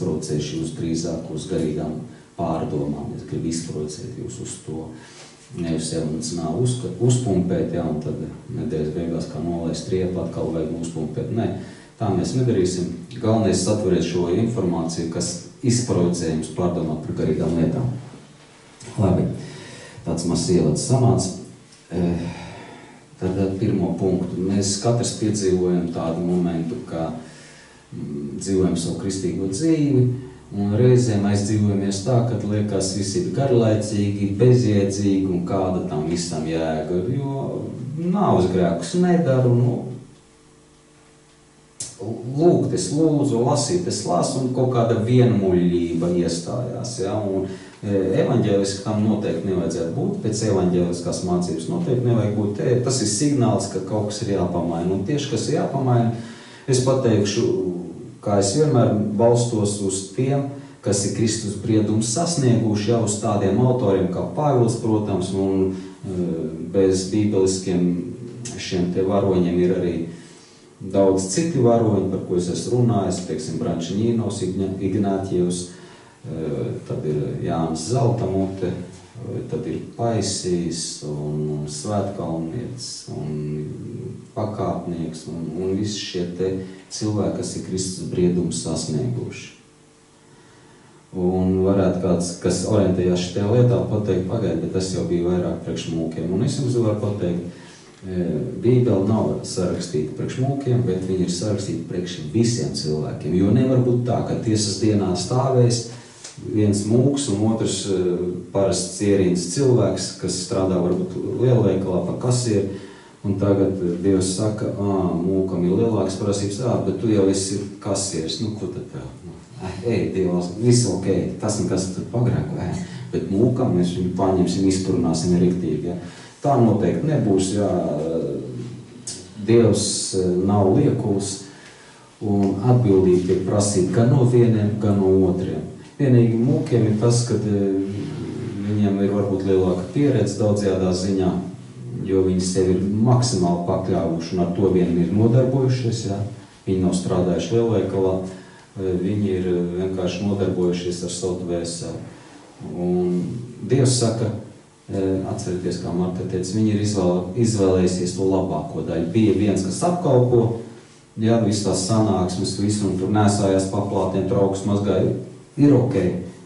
izprovocējuši jūs drīzāk uz garīgām pārdomām. Es gribu izprovocēt jūs uz to. Nevis emocionāli uzpumpēt, un tad nedēļas beigās kā nolaist riepu, atkal vajag uzpumpēt. Nē, tā mēs nedarīsim. Galvenais satveriet šo informāciju, kas izprovocē jums pārdomāt par garīgām lietām. Labi, tāds mazs ievads samāds. Tad pirmo punktu. Mēs katrs piedzīvojam tādu momentu, kā dzīvojam savu kristīgo dzīvi, un reizēm aizdzīvojamies tā, kad liekas visi ir garlaicīgi, bezjēdzīgi un kāda tam visam jēga, jo nāves grēkus nedaru, lūgt es lūdzu, lasīt es lasu, un kaut kāda vienmuļība iestājās, ja, un evaņģēliski tam noteikti nevajadzētu būt, pēc evaņģēliskās mācības noteikti nevajag būt, tas ir signāls, ka kaut kas ir jāpamaina, un tieši, kas ir jāpamaina, es pateikšu, kā es vienmēr balstos uz tiem, kas ir Kristus briedums sasnieguši, jau uz tādiem autoriem kā Pāvils, protams, un bez bībeliskiem šiem te varoņiem ir arī daudz citi varoņi, par ko es esmu runājis, teiksim, Brančiņīnos, Ignātijevs, tad ir Jānis Zeltamute, tad ir Paisijs un Svētkalnietis un Pakāpnieks un visi šie te cilvēki, kas ir Kristus briedums sasnieguši. Un varētu kāds, kas orientējās šitajā lietā, pateikt, pagaid, bet tas jau bija vairāk priekš mūkiem. Un es jums varu pateikt, Bībele nav sarakstīta priekš mūkiem, bet viņi ir sarakstīta priekš visiem cilvēkiem. Jo nevar būt tā, ka tiesas dienā stāvēs viens mūks un otrs parasts ierīnas cilvēks, kas strādā varbūt lielveikalā par kasieru, un tagad Dievs saka, mūkam ir lielākas prasības, bet tu jau esi kasieris, ko tad tev? Ej, Dievs, viss ok, tas nekas tur pagrēku, bet mūkam mēs viņu paņemsim, izturināsim riktīgi, ja. Tā noteikti nebūs, ja Dievs nav liekuls, un atbildīgi tiek prasīt gan no vieniem, gan no otriem. Vienīgi mūkiem ir tas, ka viņiem ir varbūt lielāka pieredze daudzajādā ziņā, jo viņi sevi ir maksimāli pakļāvuši un ar to vien ir nodarbojušies, ja? Viņi nav strādājuši lielveikalā, viņi ir vienkārši nodarbojušies ar savu dvēseli. Un Dievs saka, atcerieties, kā Marta teica, viņi ir izvēlējusies to labāko daļu. Bija viens, kas apkalpo, ja, viss tās sanāksmes, visu, un tur nesājās paplātiem, trauks mazgāja, ir ok,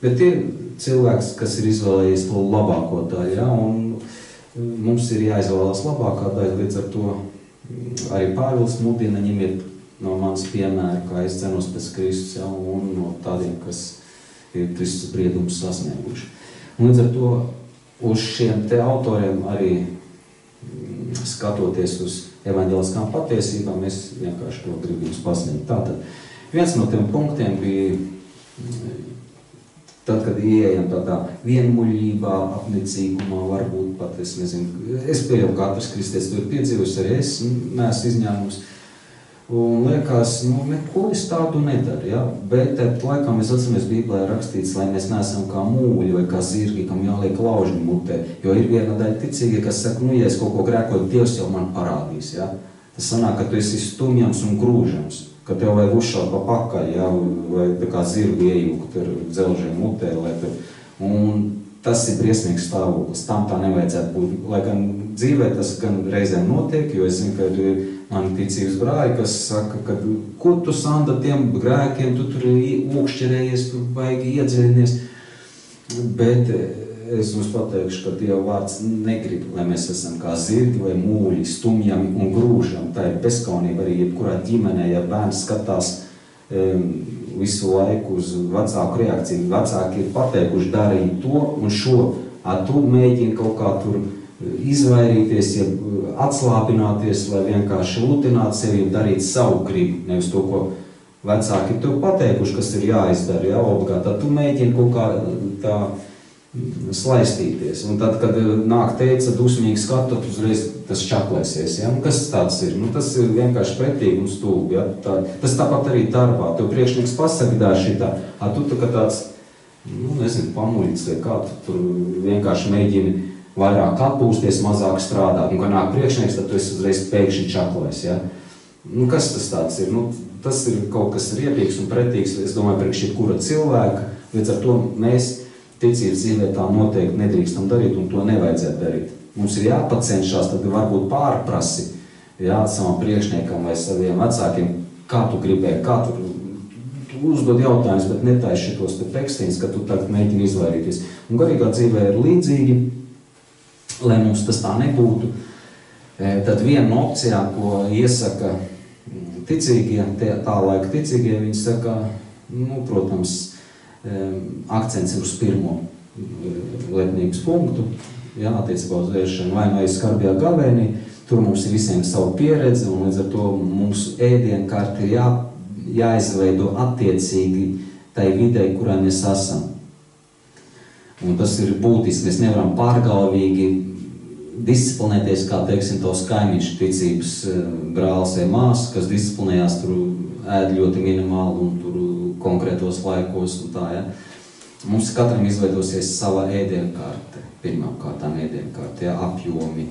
bet ir cilvēks, kas ir izvēlējies to labāko daļu, ja, un mums ir jāizvēlās labākā daļa, līdz ar to arī Pāvils mudina ņemiet no manas piemēra, kā es cenos pēc Kristus, ja, un no tādiem, kas ir Kristus briedumus sasnieguši. Un līdz ar to uz šiem te autoriem arī skatoties uz evaņģeliskām patiesībām, es vienkārši to gribu jums pasniegt. Tātad, viens no tiem punktiem bija tad, kad ieejam tādā vienmuļībā, apnicīgumā, varbūt pat, es nezinu, es pieļauju, katrs kristietis to ir piedzīvojis, arī es neesmu izņēmums. Un liekas, neko es tādu nedaru, ja? Bet laikam mēs atceramies Bībelē rakstīts, lai mēs neesam kā mūļi vai kā zirgi, kam jāliek laužņi mutē, jo ir viena daļa ticīgie, kas saka, ja es kaut ko grēkoju, Dievs jau man parādīs, ja? Tas sanāk, ka tu esi stumjams un grūžams, ka tev vajag uzšaut pa pakaļ, ja? Vai tā kā zirgu iejūkt ar dzelžiem mutē, un tas ir briesmīgs stāvoklis, tam tā nevajadzētu būt, lai gan dzīvē tas gan reizēm notiek, jo es zinu, ka ir mani ticības brāļi, kas saka, ka ko tu, Sanda, tiem grēkiem, tu tur ūkšķerējies, tu baigi iedziļinies. Bet es jums pateikšu, ka Dieva vārds negrib, lai mēs esam kā zirgi vai mūļi, stumjami un grūžami. Tā ir bezkaunība arī jebkurā ģimenē, ja bērns skatās visu laiku uz vecāku reakciju. Vecāki ir pateikuši darīt to un šo, tu mēģini kaut kā tur izvairīties, ja atslāpināties, vai vienkārši lutināt sevi un darīt savu gribu, nevis to, ko vecāki tev pateikuši, kas ir jāizdara, ja, obligāti, tad tu mēģini kaut kā tā slaistīties. Un tad, kad nāk teica dusmīgi skatu, tad uzreiz tas čaklēsies, ja, un kas tāds ir? Tas ir vienkārši pretīgi un stulbi, ja, tas tāpat arī darbā, tev priekšnieks pasaka šitā, tu tā kā tāds, nezinu, pamuļits, vai kā tu tur vienkārši mēģini vairāk atpūsties, mazāk strādāt. Un, kad nāk priekšnieks, tad tu esi uzreiz pēkšņi čaklēs, ja? Kas tas tāds ir? Tas ir kaut kas riebīgs un pretīgs, es domāju, priekš jebkura cilvēka, līdz ar to mēs ticības dzīvē tā noteikti nedrīkstam darīt un to nevajadzētu darīt. Mums ir jāpacenšās, tad varbūt pārprasi, savam priekšniekam vai saviem vecākiem, kā tu gribēji, kā tu uzdod jautājumus, bet netaisi šitos te tekstīnus, ka tu tagad mēģini izvairīties. Un garīgā dzīvē ir līdzīgi, lai mums tas tā nebūtu. Tad viena no opcijām, ko iesaka ticīgie, tā laika ticīgie, viņi saka, protams, akcents ir uz pirmo lietnības punktu, attiecībā uz ēšanu, vai no skarbjā gavēnī, tur mums ir visiem savu pieredzi, un līdz ar to mūsu ēdienkārti ir jāizveido attiecīgi tai videi, kurā mēs esam. Un tas ir būtiski, mēs nevaram pārgalvīgi disciplinēties, kā, teiksim, tavs kaimiņš ticības brālis vai māsa, kas disciplinējās, tur ēd ļoti minimāli un tur konkrētos laikos un tā, Mums katram izveidosies sava ēdienkarte, pirmām kārtām ēdienkarte, apjomi,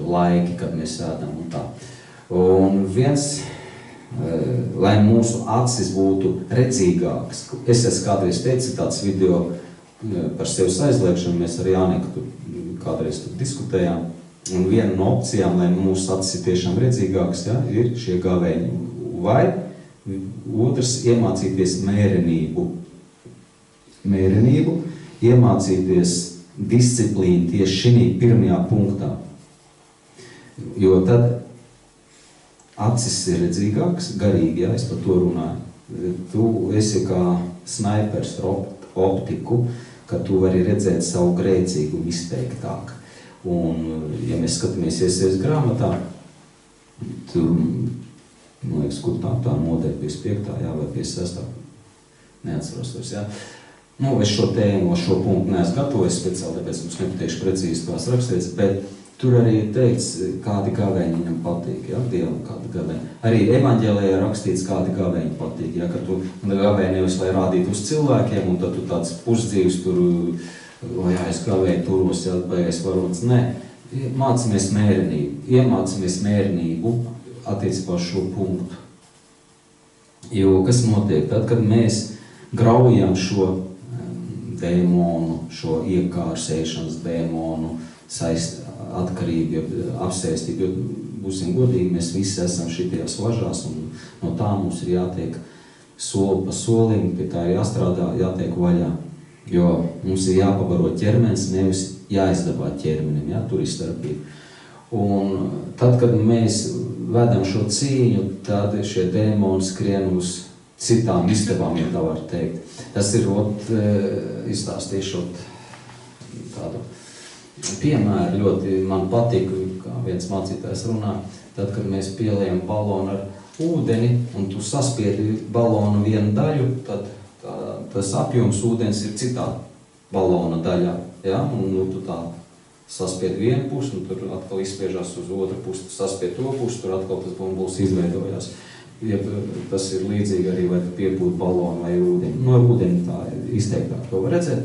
laiki, kad mēs ēdam un tā. Un lai mūsu acis būtu redzīgāks, es esmu kādreiz teicis tāds video par sevis aizliekšanu, mēs ar Jāneku kādreiz tur diskutējām, un viena no opcijām, lai mūsu acis ir tiešām redzīgāks, ir šie gavēņi. Vai otrs iemācīties mērenību, iemācīties disciplīnu tieši šī pirmajā punktā. Jo tad acis ir redzīgāks, garīgi, es par to runāju. Tu esi kā snaipers ar optiku, ka tu vari redzēt savu grēcīgumu izteiktāk. Un, ja mēs skatāmies iesaist grāmatā, tur, man liekas, kur tā noteikti 55. Vai 56. Neatceros vairs, es šo tēmu, šo punktu neesmu gatavojis speciāli, tāpēc mums nepateikšu precīzi tās rakstīts, bet tur arī teikts, kādi gavēņi viņam patīk, Dievam kādi gavēņi. Arī evaņģēlijā rakstīts, kādi gavēņi patīk, ka tu gavēji nevis lai rādītu uz cilvēkiem, un tad tu tāds pusdzīvs tur, es gavēju turos, baigais varots. Nē, iemācāmies mērenību attiecībā uz šo punktu. Jo kas notiek? Tad, kad mēs graujam šo dēmonu, šo iekārsēšanas dēmonu, atkarību, apsēstību, jo būsim godīgi, mēs visi esam šitajās važās, un no tā mums ir jātiek soli pa solim, pie tā ir jāstrādā, jātiek vaļā. Jo mums ir jāpabaro ķermenis, nevis jāizdabā ķermenim, tur ir starpība. Un tad, kad mēs vedam šo cīņu, tad šie dēmoni skrien uz citām istabām, ja tā var teikt. Tas ir, izstāstīšu tādu piemēru, ļoti man patīk, kā viens mācītājs runā, tad, kad mēs pieliejam balonu ar ūdeni, un tu saspiedi balonu vienu daļu, tad tas apjoms ūdens ir citā balona daļā, un tu tā saspiedi vienu pusi, un tur atkal izspiežās uz otru pusi, tu saspiedi to pusi, tur atkal tas bumbulis izveidojās. Ja tas ir līdzīgi arī, vai tu piepūti balonu vai ūdeni. No ūdeni tā izteiktāk to var redzēt.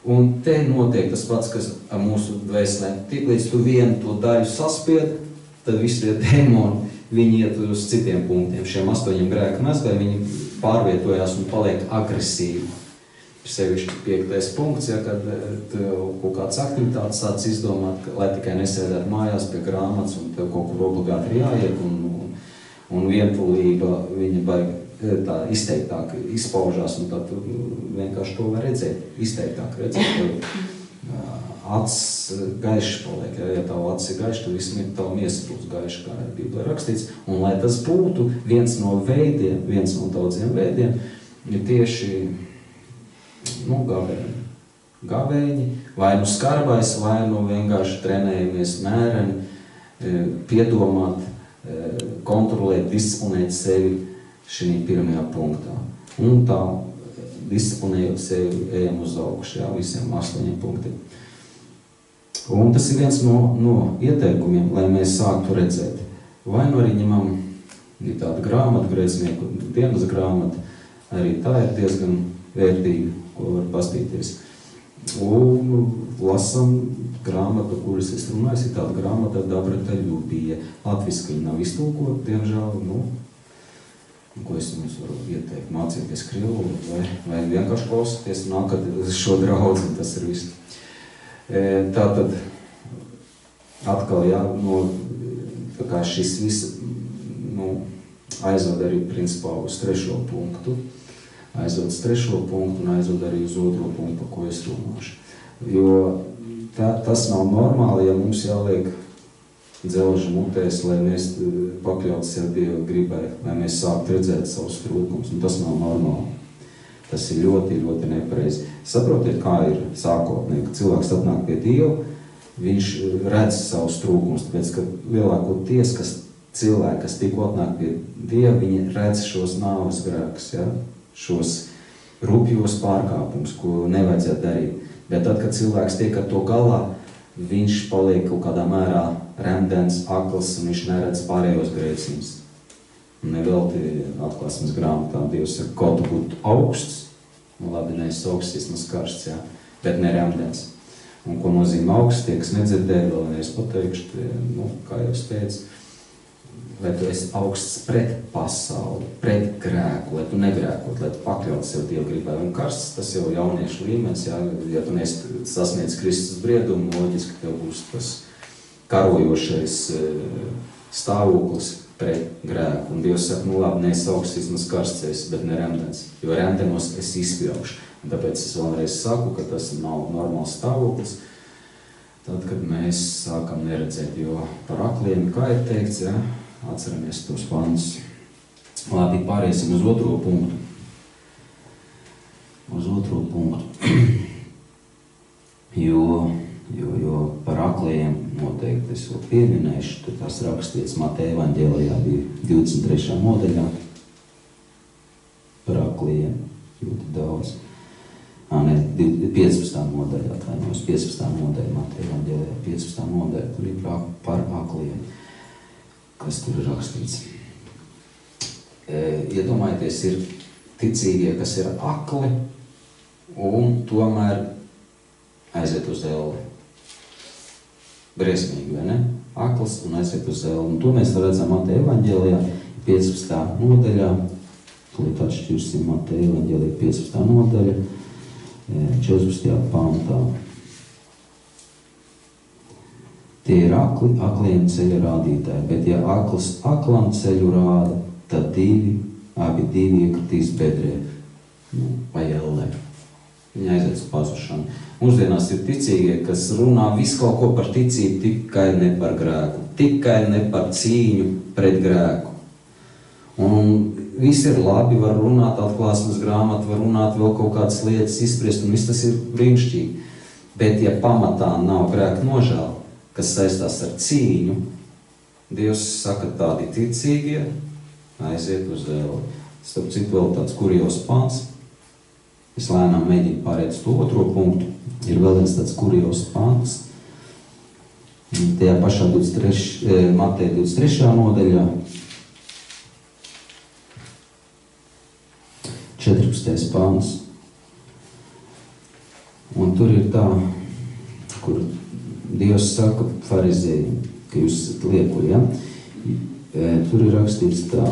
Un te notiek tas pats, kas ar mūsu dvēselēm. Tiklīdz tu vienu to daļu saspied, tad visi tie dēmoni, viņi iet uz citiem punktiem. Šiem 8 grēku mezgļiem viņi pārvietojās un paliek agresīvi. Sevišķi 5. punkts, kad kaut kāds aktivitātes sāc izdomāt, lai tikai nesēdētu mājās pie grāmatas un tev kaut kur obligāti ir jāiet un vientulība viņa baigi tā izteiktāk izpaužās, un tad tu vienkārši to var redzēt, izteiktāk redzēt, acis gaišs paliek, ja tavu acis ir gaišs, tad vismaz tavu miesa būs gaiša, kā ir Bībelē rakstīts, un lai tas būtu viens no veidiem, viens no daudziem veidiem, ir tieši, gavēņi, vai nu skarbais, vai nu vienkārši trenējamies mēreni, piedomāt, kontrolēt, disciplinēt sevi šī pirmajā punktā. Un tā, disciplinējot sevi, ejam uz augšu, visiem 8 punktiem. Un tas ir viens no ieteikumiem, lai mēs sāktu redzēt. Vai nu arī ņemam, ir tāda grāmata, grēcinieku dienas grāmata, arī tā ir diezgan vērtīga, ko var pastīties. Un lasam grāmata, par kuras es runāju, ir tāda grāmata Dobrataļubija. Latviski viņa nav iztulkota, diemžēl, ko es jums varu ieteikt, mācieties krievu vai vienkārši klausieties, nākat šo draudzi, tas ir viss. Tātad, atkal, tā kā šis viss, aizved arī, principā, uz 3. punktu, aizved uz 3. punktu un aizved arī uz 2. punktu, par ko es runāšu. Jo tas nav normāli, ja mums jāliek dzelžu mutēs, lai mēs pakļautu sev Dieva gribai, lai mēs sāktu redzēt savus trūkumus, un tas nav normāli. Tas ir ļoti, ļoti nepareizi. Saprotiet, kā ir sākotnēji, ka cilvēks atnāk pie Dieva, viņš redz savus trūkumus, tāpēc, ka lielākoties, cilvēki, kas tikko atnāk pie Dieva, viņi redz šos nāves grēkus, šos rupjos pārkāpumus, ko nevajadzētu darīt. Bet tad, kad cilvēks tiek ar to galā, viņš paliek kaut kādā mērā remdens, akls, un viņš neredz pārējos grēciņus. Nevelti atklāsmes grāmatā Dievs saka, kaut būtu augsts, labi, nevis augsts, vismaz karsts, bet ne remdens. Un ko nozīmē augsts, tie, kas nedzirdēja, vēl nevis pateikšu, kā jau es teicu, lai tu esi augsts pret pasauli, pret grēku, lai tu negrēkot, lai tu pakļaut sev Dieva gribai. Un karsts, tas jau jauniešu līmenis, ja tu neesi sasniedz Kristus briedumu, loģiski tev būs tas karojošais stāvoklis pret grēku. Un Dievs saka, labi, neesi augsts, vismaz karsts esi, bet ne remdens, jo remdenos es izspļaušu. Un tāpēc es vēlreiz saku, ka tas nav normāls stāvoklis, tad, kad mēs sākam neredzēt, jo par akliem, kā ir teikts, atceramies tos pantus. Labi, pāriesim uz 2. punktu. Uz 2. punktu. Jo par akliem noteikti es vēl pieminēšu, tad tās rakstīts Mateja evaņģēlijā bija 23. nodaļā. Par akliem ļoti daudz. 15. nodaļā, atvainojos, 15. nodaļa Mateja evaņģēlijā, 15. nodaļa, tur ir par akliem. Kas tur ir rakstīts. Iedomājieties, ir ticīgie, kas ir akli un tomēr aiziet uz elli. Briesmīgi, vai ne? Akls un aiziet uz elli. Un to mēs redzam Mateja evaņģēlijā 15. nodaļā. Tūlīt atšķirsim Mateja evaņģēlijā 15. nodaļa 14. pantā. Tie ir akliem ceļa rādītāji, bet ja akls aklam ceļu rāda, tad abi divi iekritīs bedrē, vai ellē. Viņi aiziet uz pazušanu. Mūsdienās ir ticīgie, kas runā visu kaut ko par ticību, tikai ne par grēku, tikai ne par cīņu pret grēku. Un viss ir labi, var runāt atklāsmes grāmatu, var runāt vēl kaut kādas lietas, izspriest, un viss tas ir brīnišķīgi. Bet ja pamatā nav grēka nožēla, kas saistās ar cīņu, Dievs saka, tādi ticīgie aiziet uz elli. Starp citu vēl tāds kurjos pants. Es lēnām mēģinu pārēt uz to 2. punktu. Ir vēl viens tāds kurjos pants. Tajā pašā Mateja 23. nodaļā. 14. pants. Un tur ir tā, kur Dievs saka farizējiem, ka jūs esat liekuļi, Tur ir rakstīts tā.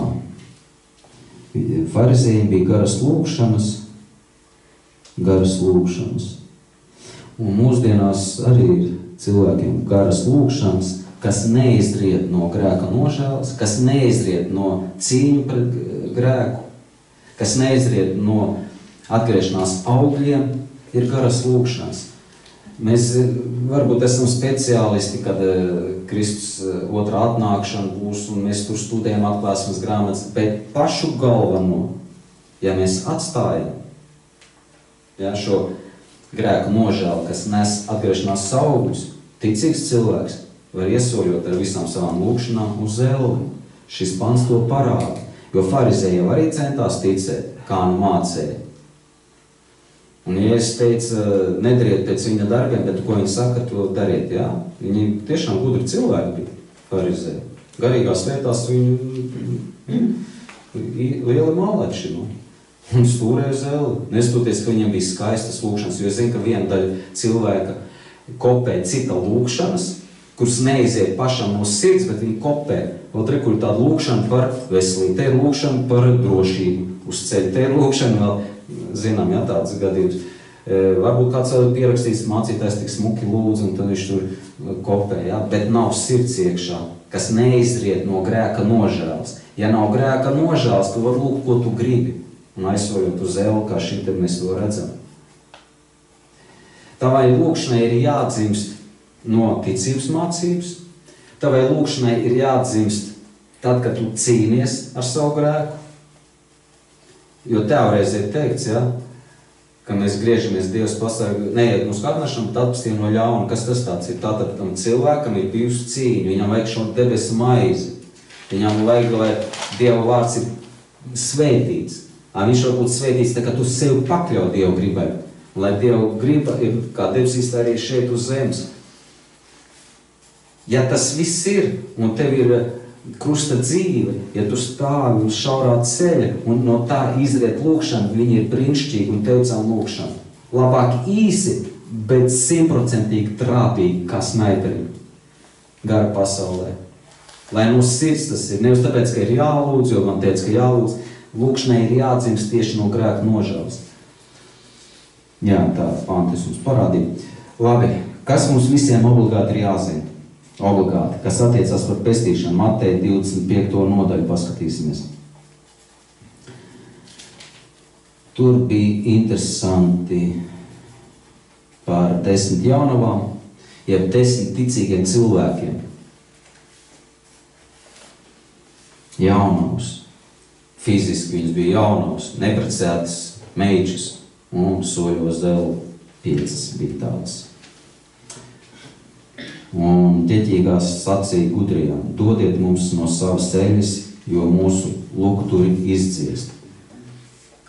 Farizējiem bija garas lūgšanas. Un mūsdienās arī ir cilvēkiem garas lūgšanas, kas neizriet no grēka nožēlas, kas neizriet no cīņu pret grēku, kas neizriet no atgriešanās augļiem, ir garas lūgšanas. Mēs varbūt esam speciālisti, kad Kristus otrā atnākšana būs, un mēs tur studējam atklāsmes grāmatas, bet pašu galveno, ja mēs atstājam šo grēku nožēlu, kas nes atgriešanās augļus, ticīgs cilvēks var iesoļot ar visām savām lūgšanām uz elli. Šis pants to parāda, jo farizēji jau arī centās ticēt, kā nu mācēja. Un ja es teicu, nedariet pēc viņa darbiem, bet ko viņi saka, to dariet, jā. Viņi tiešām gudri cilvēki bija farizēji. Garīgās lietās viņi lieli māleči, un stūrēja uz elli. Nestoties, ka viņam bija skaistas lūgšanas, jo es zinu, ka viena daļa cilvēka kopē cita lūkšanas, kuras neiziet pašam no sirds, bet viņi kopē. Vēl rekur tāda lūkšana par veselību, te ir lūkšana par drošību uz ceļu, te ir lūkšana vēl, zinām, ja tāds gadījums. Varbūt kāds vēl pierakstīs, mācītājs tik smuki lūdz, un tad viņš tur kopē, ja? Bet nav sirds iekšā, kas neizriet no grēka nožēlas. Ja nav grēka nožēlas, tu var lūgt, ko tu gribi, un aizsojot uz elu, kā šeit mēs to redzam. Tavai lūkšanai ir jādzimst no ticības mācības, tavai lūkšanai ir jādzimst tad, kad tu cīnies ar savu grēku, jo tev reiz ir teikts, ja, ka mēs griežamies Dievs pasaka, neiet mūsu kārdināšanu, bet atpestiem no ļauna. Kas tas tāds ir? Tātad tam cilvēkam ir bijusi cīņa, viņam vajag šo debesu maizi, viņam vajag, lai Dieva vārds ir svētīts. Viņš var būt svētīts, tā kā tu sevi pakļauj Dievu gribai. Lai Dieva griba ir, kā debesīs arī šeit uz zemes. Ja tas viss ir, un tev ir krusta dzīve, ja tu stāvi uz šaurā ceļa, un no tā izriet lūkšana, viņi ir brīnišķīgi un tevcām lūkšana. Labāk īsi, bet 100% trāpīgi, kā snaiperi gara pasaulē. Lai no sirds tas ir, nevis tāpēc, ka ir jālūdz, jo man teica, ka jālūdz, lūkšanai ir jādzimst tieši no grēka nožēlas. Jā, tā pantis mums parādīja. Labi, kas mums visiem obligāti ir jāzina? Obligāti, kas attiecās par pestīšanu. Mateja 25. nodaļu paskatīsimies. Tur bija interesanti par 10 jaunavām, jeb 10 ticīgiem cilvēkiem. Jaunavs. Fiziski viņas bija jaunavs, neprecētas meičas, un soļos dēl 5 bija tādas. Un ķeķīgās sacīja gudrijām, dodiet mums no savas ceļas, jo mūsu lukturi izdziest.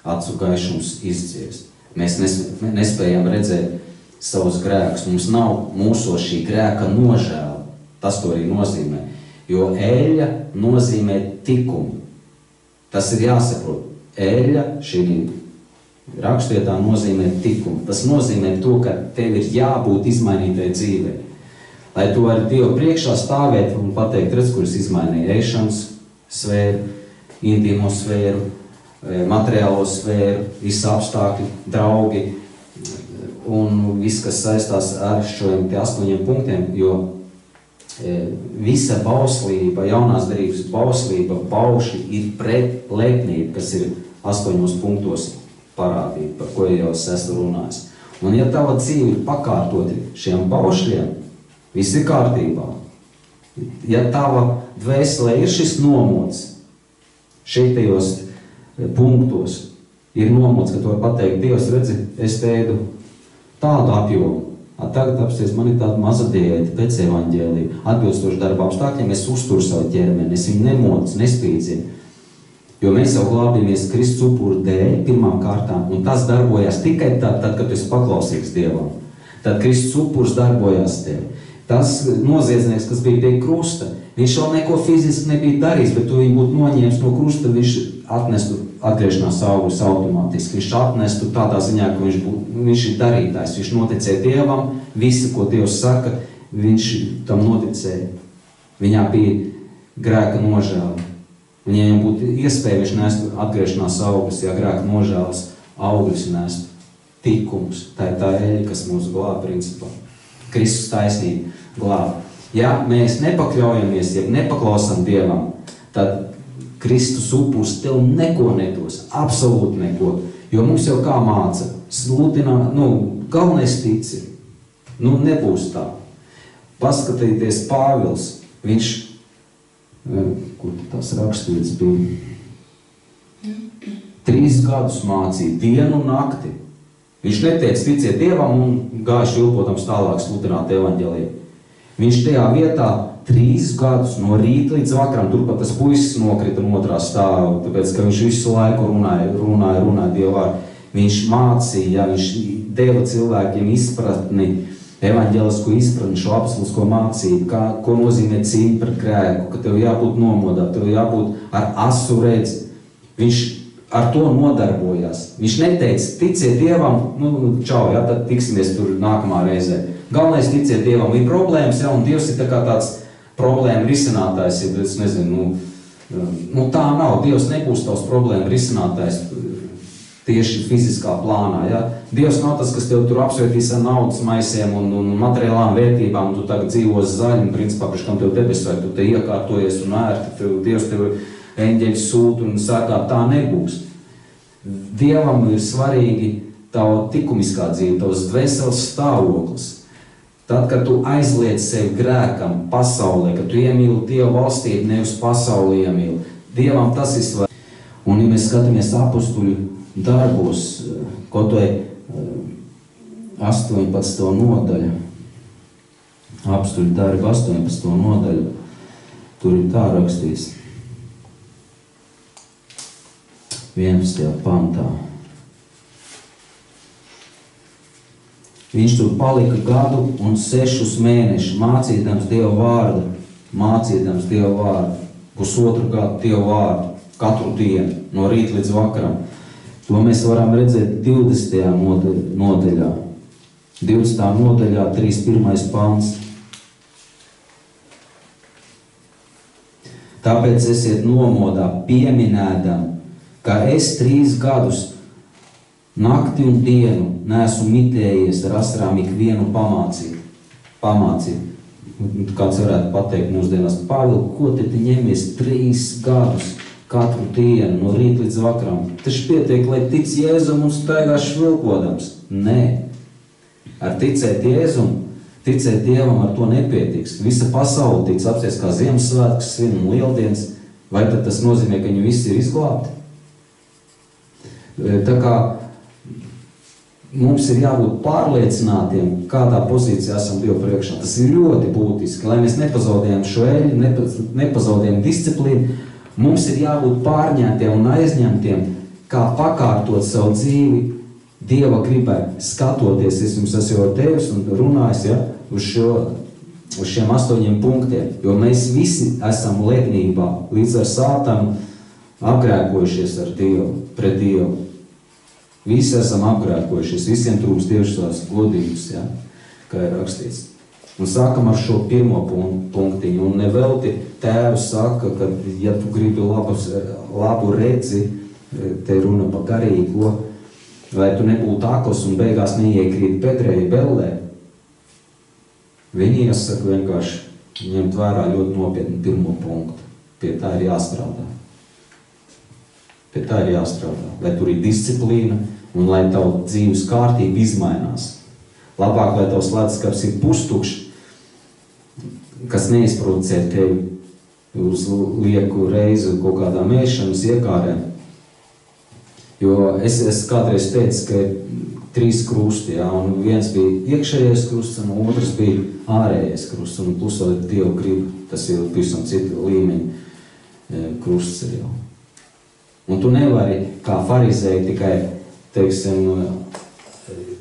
Acu gaišums izdziest. Mēs nespējam redzēt savus grēkus. Mums nav mūsos šī grēka nožēla. Tas to arī nozīmē. Jo eļļa nozīmē tikumu. Tas ir jāsaprot. Eļļa šī rakstvietā nozīmē tikumu. Tas nozīmē to, ka tev ir jābūt izmainītai dzīvei. Lai tu vari Dievu priekšā stāvēt un pateikt, redz, kuras izmainīja ēšanas sfēru, intīmo sfēru, materiālo sfēru, visi apstākļi, draugi un viss, kas saistās ar šiem 8 punktiem, jo visa bauslība, jaunās derības bauslība, baušļi ir pret lepnību, kas ir 8 punktos parādīta, par ko jau es esmu runājis. Un ja tava dzīve ir pakārtoti šiem baušļiem, viss ir kārtībā. Ja tava dvēselē ir šis nomods, šeitajos punktos ir nomods, ka tu var pateikt, Dievs, redzi, es tēdu tādu apjomu. Tagad apsties, man ir tāda maza diēta pēc evaņģēlija. Atbilstoši darba apstākļiem es uzturu savu ķermeni, es viņu nemodu, nespīdzinu. Jo mēs jau glābjamies Kristus upuru dēļ pirmām kārtām, un tas darbojās tikai tad, kad tu esi paklausīgs Dievam. Tad Kristus upurs darbojās tevi. Tas noziedznieks, kas bija pie krusta, viņš vēl neko fiziski nebija darījis, bet tu viņu būtu noņēmis no krusta, viņš atnestu atgriešanās augļus automātiski. Viņš atnestu tādā ziņā, ka viņš ir darītājs, viņš noticēja Dievam, visu, ko Dievs saka, viņš tam noticēja. Viņā bija grēka nožēla. Viņiem būtu iespēja, viņš nestu atgriešanās augļus, ja grēka nožēlas augļus nestu. Tikums, tā ir tā eļļa, kas mūs glāb principā. Kristus taisnība glāb. Ja mēs nepakļaujamies, ja nepaklausam Dievam, tad Kristus upurs tev neko nedos, absolūti neko. Jo mums jau kā māca, sludinā, galvenais tici, nebūs tā. Paskatīties Pāvils, viņš, kur tas rakstīts bija, 3 gadus mācīja, dienu un nakti. Viņš neteica, ticiet Dievam un gāja švilpotams tālāk sludināt evaņģēliju. Viņš tajā vietā 3 gadus no rīta līdz vakaram, turpat tas puisis nokrita no otrā stāva, tāpēc, ka viņš visu laiku runāja Dievu vārdu. Viņš mācīja, viņš deva cilvēkiem izpratni, evaņģēlisko izpratni, šo apoστolisko mācību, ko nozīmē cīņa pret grēku, ka tev jābūt nomodā, tev jābūt ar asu redzi. Viņš ar to nodarbojās. Viņš neteica, ticiet Dievam, čau, tad tiksimies tur nākamā reizē. galvenais ticēt Dievam. Ir problēmas, ja, un Dievs ir tā kā tāds problēma risinātājs, ja es nezinu, tā nav. Dievs nebūs tavs problēma risinātājs tieši fiziskā plānā, ja. Dievs nav tas, kas tev tur apsvētīs ar naudas maisiem un materiālām vērtībām, un tu tagad dzīvos zaļi, un principā, priekš kam tev debesvai, tu te iekārtojies un ērti, Dievs tev eņģeļus sūta un saka, tā nebūs. Dievam ir svarīgi tava likumiskā dzīve, tavs dvēseles stāvoklis. Tad, kad tu aizliec sevi grēkam, pasaulē, kad tu iemīli Dievu valstību, nevis pasauli iemīli. Dievam tas ir svarīgi. Un, ja mēs skatāmies apustuļu darbos, kaut vai 18. nodaļa, apustuļu darbu 18. nodaļa, tur ir tā rakstīts, 11. pantā. Viņš tur palika gadu un 6 mēnešus mācīdams Dievu vārdu, pusotru gadu Dievu vārdu, katru dienu, no rīta līdz vakaram. To mēs varam redzēt 20. nodaļā. 20. nodaļā, 31. pants. Tāpēc esiet nomodā, pieminēdam, ka es 3 gadus nakti un dienu neesmu mitējies ar asarām ikvienu pamācīt. Kāds varētu pateikt mūsdienās, Pāvil, ko te ņemies 3 gadus katru dienu, no rīta līdz vakaram? Taču pietiek, lai tic Jēzum un staigā švilkodams. Nē. Ar ticēt Jēzum, ticēt Dievam, ar to nepietiks. Visa pasaule tic apsies kā Ziemassvētkus, svin un lieldienas. Vai tad tas nozīmē, ka viņi visi ir izglābti? Tā kā mums ir jābūt pārliecinātiem, kādā pozīcijā esam Dievu priekšā. Tas ir ļoti būtiski, lai mēs nepazaudējam šo eļu, nepazaudējam disciplīnu. Mums ir jābūt pārņētiem un aizņemtiem, kā pakārtot savu dzīvi Dieva gribai, skatoties. Es jums esmu jau tevis un runājis, ja, uz šiem 8 punktiem, jo mēs visi esam lieknībā līdz ar Sātanu apgrēkojušies ar Dievu, pret Dievu. Visi esam apgrēkojušies, visiem trūks dievišķās godības, ja, kā ir rakstīts. Un sākam ar šo pirmo punktiņu, un nevelti tēvs saka, ka, ja tu gribi labu redzi, te runa pa garīgo, lai tu nebūtu akls un beigās neiekrīt bedrēji bellē, viņi iesaka vienkārši ņemt vērā ļoti nopietni pirmo punktu. Pie tā ir jāstrādā. Lai tur ir disciplīna un lai tavu dzīves kārtība izmainās. Labāk, lai tavs leduskapis ir pustukšs, kas neizproducē tevi uz lieku reizi kaut kādā mēšanas iekārē. Jo es kādreiz teicu, ka ir 3 krusti, ja, un viens bija iekšējais krusts, un otrs bija ārējais krusts, un plus vēl Dievu gribu, tas ir pavisam citu līmeņu krusts ir jau. Un tu nevari kā farizēji tikai, teiksim,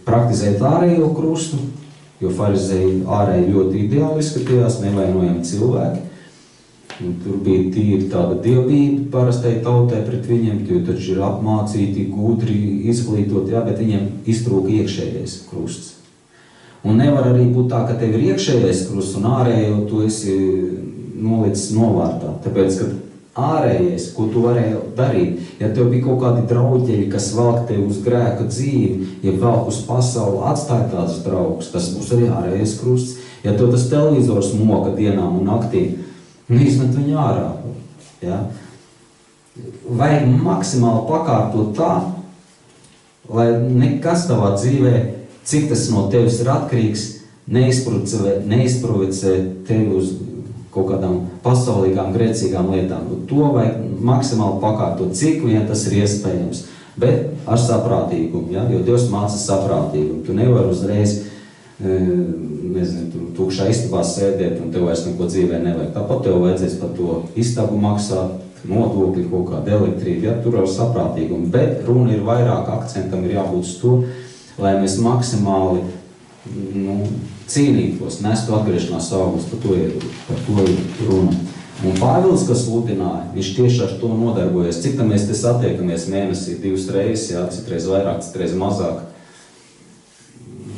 praktizēt ārējo krustu, jo farizēji ārēji ļoti ideāli izskatījās, nevainojami cilvēki. Un tur bija tīri tāda dievbība parastai tautai pret viņiem, jo taču ir apmācīti, gudri, izglītoti, jā, bet viņiem iztrūka iekšējais krusts. Un nevar arī būt tā, ka tev ir iekšējais krusts un ārējo tu esi nolicis novārtā. Tāpēc, ka ārējais, ko tu varēji darīt, ja tev bija kaut kādi drauģeļi, kas velk tevi uz grēka dzīvi, ja velk uz pasauli, atstāj tādus draugus, tas būs arī ārējais krusts. Ja tev tas televizors moka dienām un naktī, izmet viņu ārā. Ja? Vajag maksimāli pakārtot tā, lai nekas tavā dzīvē, cik tas no tevis ir atkarīgs, neizprovicē tevi uz kaut kādām pasaulīgām, grēcīgām lietām. To vajag maksimāli pakārtot, cik vien tas ir iespējams. Bet ar saprātīgumu, ja? Jo Dievs māca saprātīgumu. Tu nevari uzreiz tukšā istabā sēdēt un tev vairs neko dzīvē nevajag. Tāpat tev vajadzēs par to istabu maksāt, nodokļi, kaut kāda elektrība, ja, tur ar saprātīgumu. Bet runa ir vairāk, akcentam ir jābūt uz to, lai mēs maksimāli cīnītos, nestu atgriešanās augļus, par to ir runa. Un Pāvils, kas sludināja, viņš tieši ar to nodarbojas. Cik tam mēs te satiekamies mēnesī 2 reizes, jā, citreiz vairāk, citreiz mazāk.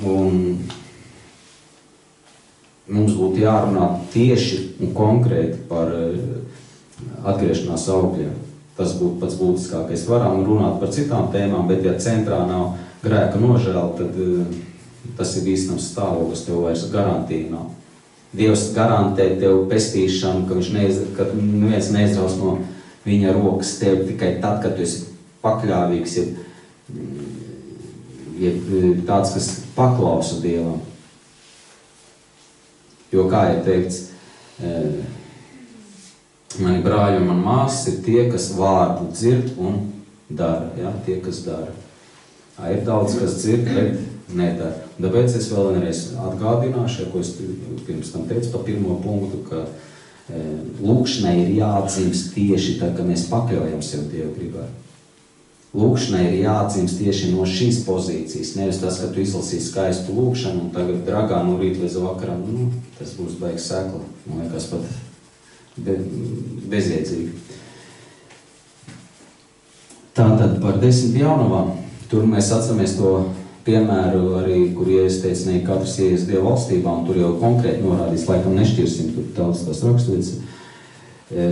Un mums būtu jārunā tieši un konkrēti par atgriešanās augļiem. Tas būtu pats būtiskākais. Varam runāt par citām tēmām, bet ja centrā nav grēka nožēla, tad tas ir bīstams stāvoklis, tev vairs garantija nav. Dievs garantē tev pestīšanu, ka neviens neizraus no viņa rokas tev tikai tad, kad tu esi pakļāvīgs, tāds, kas paklausa Dievam. Jo, kā ir teikts, mani brāļi un man māsas ir tie, kas vārdu dzird un dara. Ja? Tie, kas dara. Ir daudz, kas dzird, bet nedara. Tāpēc es vēl vienreiz atgādināšu, ko es pirms tam teicu par pirmo punktu, ka lūkšanai ir jāatzīst tieši tā, ka mēs pakļaujam sev Dievu gribai. Lūkšanai ir jāatzīst tieši no šīs pozīcijas. Nevis tas, ka tu izlasīsi skaistu lūkšanu un tagad dragā no rīta līdz vakaram, tas būs baigs sekla. Man liekas pat bezjēdzīgi. Tātad par 10 jaunavām. Tur mēs atceramies to piemēru arī, kur Jēzus teica, ne katrs ieies Dieva valstībā, un tur jau konkrēti norādīts, laikam nešķirsim, tur daudz tās raksturītas.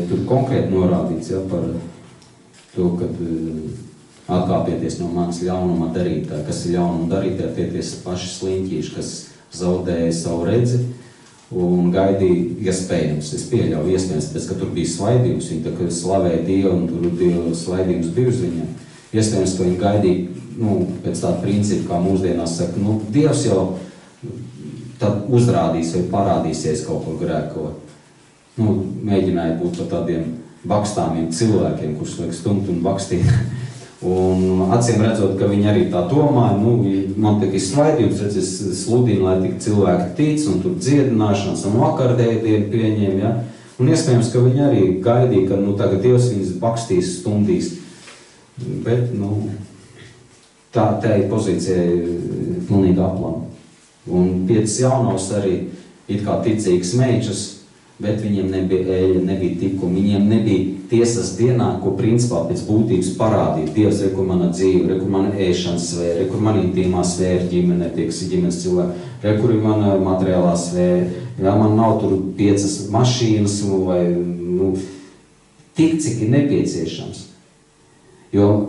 Tur konkrēti norādīts, ja, par to, kad atkāpieties no manas ļaunuma darītāja, kas ir ļaunuma darītāja, tie paši sliņķīši, kas zaudēja savu redzi un gaidīja iespējams. Es pieļauju iespējams, pēc, ka tur bija svaidījums, viņi tā kā slavēja Dievu un tur Dieva svaidījums bija uz viņiem. Iespējams, ka viņi gaidīja, pēc tāda principa, kā mūsdienās saka, Dievs jau tad uzrādīs vai parādīsies kaut ko grēko. Mēģināja būt par tādiem bakstāmiem cilvēkiem, kurus liek stumt un bakstīt. Un acīm redzot, ka viņi arī tā domāja, man tikai svaidījums, redz, es sludinu, lai tik cilvēki tic, un tur dziedināšanas un vakardēdienu pieņem, ja. Un iespējams, ka viņi arī gaidīja, ka tagad Dievs viņus bakstīs, stumdīs. Bet, tā ir pozīcija pilnīgi aplama. Un 5 jaunavas arī it kā ticīgas meičas, bet viņiem nebija eļa, nebija tikuma, viņiem nebija tiesas dienā, ko principā pēc būtības parādīt. Dievs, re, kur mana dzīve, re, kur mana ēšanas sfēra, re, kur mana intīmā sfēra ģimene, tieks ģimenes cilvēki, re, kur ir mana materiālā sfēra, ja man nav tur 5 mašīnas vai tik, cik ir nepieciešams. Jo,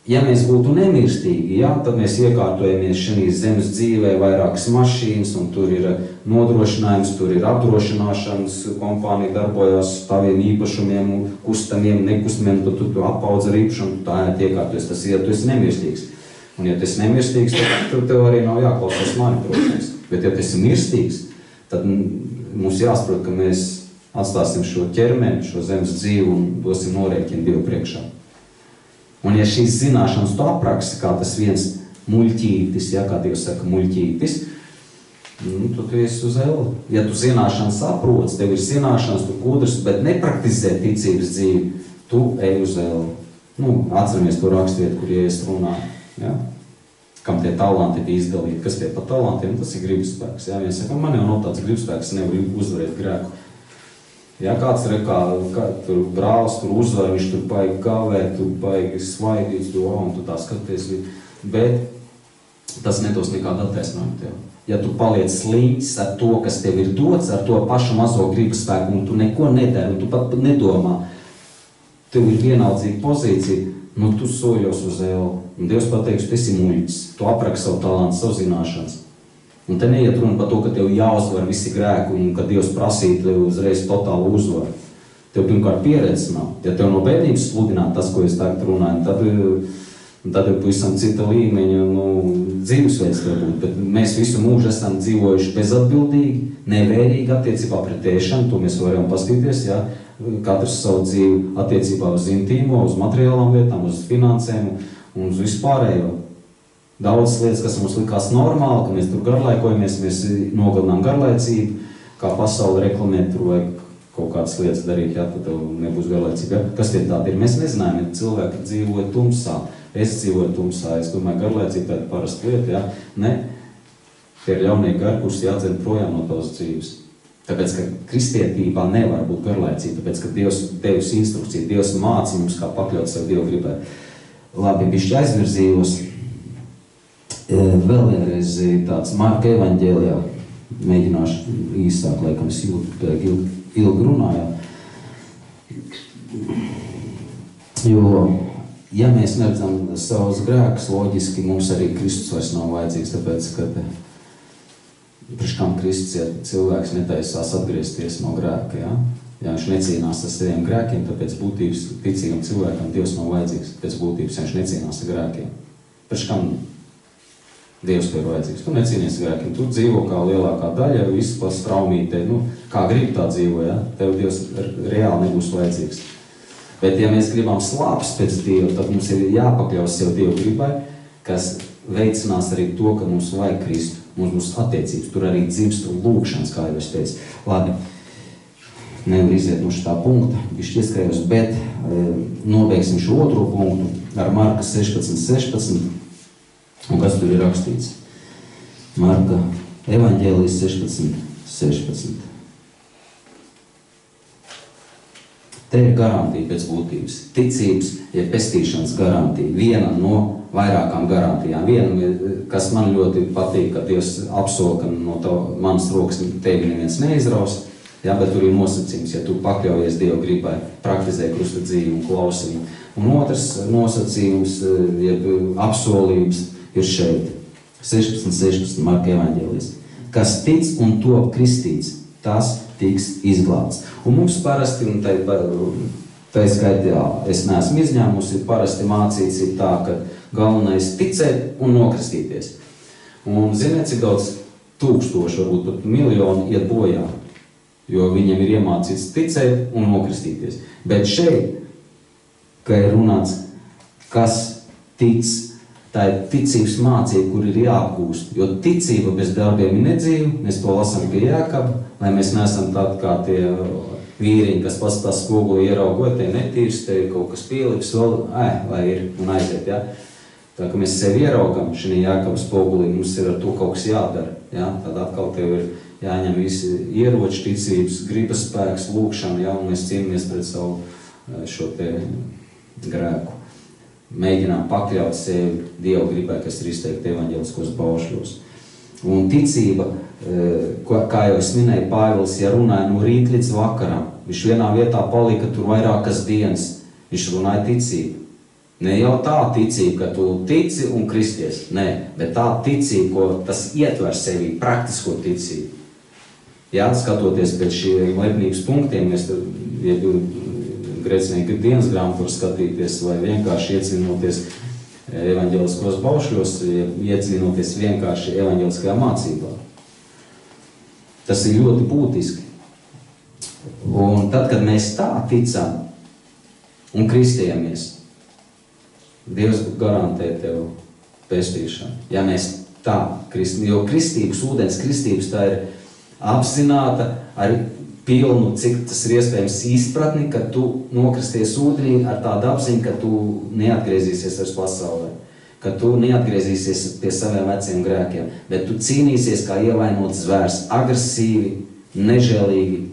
ja mēs būtu nemirstīgi, tad mēs iekārtojamies šajās zemes dzīvē vairākas mašīnas, un tur ir nodrošinājums, tur ir apdrošināšanas kompānija darbojās taviem īpašumiem, kustamiem, nekustamiem, tad tu apaudz ar īpašumu, tā iekārtojas. Tas ir, ja tu esi nemirstīgs. Un ja tu esi nemirstīgs, tad tev arī nav jāklausās mani, protams. Bet ja tu esi mirstīgs, tad mums jāsaprot, ka mēs atstāsim šo ķermeni, šo zemes dzīvi un dosim norēķinu Dievu priekšā. Un ja šīs zināšanas tu apraksi, kā tas viens muļķītis, kā Dievs saka, muļķītis, tad tu esi uz elli. Ja tu zināšanas saproci, tev ir zināšanas, tu gudrs, bet nepraktizē ticības dzīvi, tu ej uz elli. Atceramies to rakstvietu, kur Jēzus runā, ja? Kam tie talanti bija izdalīti, kas tie pa talantiem, tas ir gribspēks. Ja? Viens saka, man jau nav tāds gribspēks, nevar uzvarēt grēku. Ja, kāds ir, kā tur brālis, tur uzvar, viņš tur baigi gavēt, tur baigi svaidīts, un tu tā skaties. Bet tas nedos nekādu attaisnojumu tev. Ja tu paliec sliņķis ar to, kas tev ir dots, ar to pašu mazo gribspēku, un tu neko nedari, un tu pat nedomā, tev ir vienaldzīga pozīcija, tu soļos uz elli. Un Dievs pateiks, tu esi muļķis, tu apraki savu talantu, savu zināšanas. Un te neiet runa par to, ka tev jāuzvar visi grēki un ka Dievs prasīt tev uzreiz totālu uzvaru. Tev pirmkārt pieredze nav. Ja tev no bērnības sludināt tas, ko es tagad runāju, tad ir pavisam cita līmeņa dzīvesveids tev būt. Bet mēs visu mūžu esam dzīvojuši bezatbildīgi, nevērīgi attiecībā pret ēšanu, to mēs varam pastīties, ja? Katrs savu dzīvi attiecībā uz intīmo, uz materiālām lietām, uz finansēm un uz vispārējo. Daudzas lietas, kas mums likās normāli, ka mēs tur garlaikojamies, mēs nogalinām garlaicību, kā pasauli reklamēt tur vai kaut kādas lietas darīt, tad tev nebūs garlaicība. Kas tie tādi ir? Mēs nezinājām, ja cilvēki dzīvoja tumsā. Es dzīvoju tumsā, es domāju, garlaicība tāda parasta lieta, Ne, tie ir ļaunie gari, kurus jādzen projām no tavas dzīves. Tāpēc, ka kristietībā nevar būt garlaicība, tāpēc, ka Dievs devis instrukciju, Dievs māca mums, kā pakļaut sev Dievu gribai. Labi, bišķi aizvirzījos. Vēl vienreiz tāds Marka evaņģēlijā, Mēģināšu īsāk, laikam es ilgi runāju. Jo, ja mēs neredzam savus grēkus, loģiski mums arī Kristus vairs nav vajadzīgs, tāpēc, ka priekš kam Kristus, ja cilvēks netaisās atgriezties no grēka, ja? Ja viņš necīnās ar saviem grēkiem, tāpēc būtības ticīgam cilvēkam Dievs nav vajadzīgs, pēc būtības viņš necīnās ar grēkiem. Priekš kam Dievs tev ir vajadzīgs? Tu necīnies ar grēkiem, tu dzīvo kā lielākā daļa, visu pa straumītē, kā grib tā dzīvo, ja? Tev Dievs reāli nebūs vajadzīgs. Bet ja mēs gribam slāpst pēc Dieva, tad mums ir jāpakļaus sev Dievu gribai, kas veicinās arī to, ka mums vajag Kristu, mums attiecības, tur arī dzimst lūkšanas, kā jau es teicu. Labi. Nevar iziet no šitā punkta, bišķi ieskrējos, bet nobeigsim šo otro punktu ar Marka 16:16. Un kas tur ir rakstīts? Marka evaņģēlijas 16:16. Te ir garantija pēc būtības. Ticības, ja pestīšanas garantija. Viena no vairākām garantijām. Viena, kas man ļoti patīk, ka Dievs apsola, ka no manas rokas tevi neviens neizraus. Ja, bet tur ir nosacījums, ja tu pakļaujies Dieva gribai, praktizē krusta dzīvi un klausi viņu. Un otrs nosacījums, ja apsolības ir šeit. 16:16 Marka evaņģēlijas. Kas tic un top kristīts, tas tiks izglābts. Un mums parasti, un tā skaitā es neesmu izņēmusi, parasti mācīts ir tā, ka galvenais ticēt un nokristīties. Un ziniet, cik daudz tūkstoši, varbūt pat miljoni iet bojā, jo viņiem ir iemācīts ticēt un nokristīties. Bet šeit, ka ir runāts, kas tic, tā ir ticības mācība, kur ir jāapgūst. Jo ticība bez darbiem ir nedzīva, mēs to lasām pie Jākaba, lai mēs neesam tādi kā tie vīriņi, kas paskatās spoguli ieraugot, te netīrs, te ir kaut kas pielips, vēl, lai ir un aiziet, ja. Tā, ka mēs sevi ieraugam šī Jākaba spogulī, mums ir ar to kaut kas jādara, ja. Tad atkal tev ir jāņem visi ieroči, ticības, gribas spēks, lūkšana, ja, un mēs cīnāmies pret savu šo te grēku. Mēģinām pakļaut sevi Dieva gribai, kas ir izteikti evaņģeliskos baušļos. Un ticība, kā jau es minēju, Pāvils, ja runāja no rīt līdz vakaram, viņš vienā vietā palika tur vairākas dienas, viņš runāja ticību. Ne jau tā ticība, ka tu tici un kristies, nē, bet tā ticība, ko tas ietver sevī, praktisko ticību. Jā, skatoties pēc šiem lepnības punktiem, mēs grēcinieku dienas grāmatu var skatīties vai vienkārši iedzinoties evaņģeliskos baušļos, iedzinoties vienkārši evaņģeliskajā mācībā. Tas ir ļoti būtiski. Un tad, kad mēs tā ticam un kristējamies, Dievs garantē tev pestīšanu. Ja mēs tā kristīsim, jo kristības, ūdens kristības tā ir apzināta ar pilnu, cik tas ir iespējams izpratni, ka tu nokristies ūdenī ar tādu apziņu, ka tu neatgriezīsies vairs pasaulē, ka tu neatgriezīsies pie saviem veciem grēkiem, bet tu cīnīsies kā ievainots zvērs, agresīvi, nežēlīgi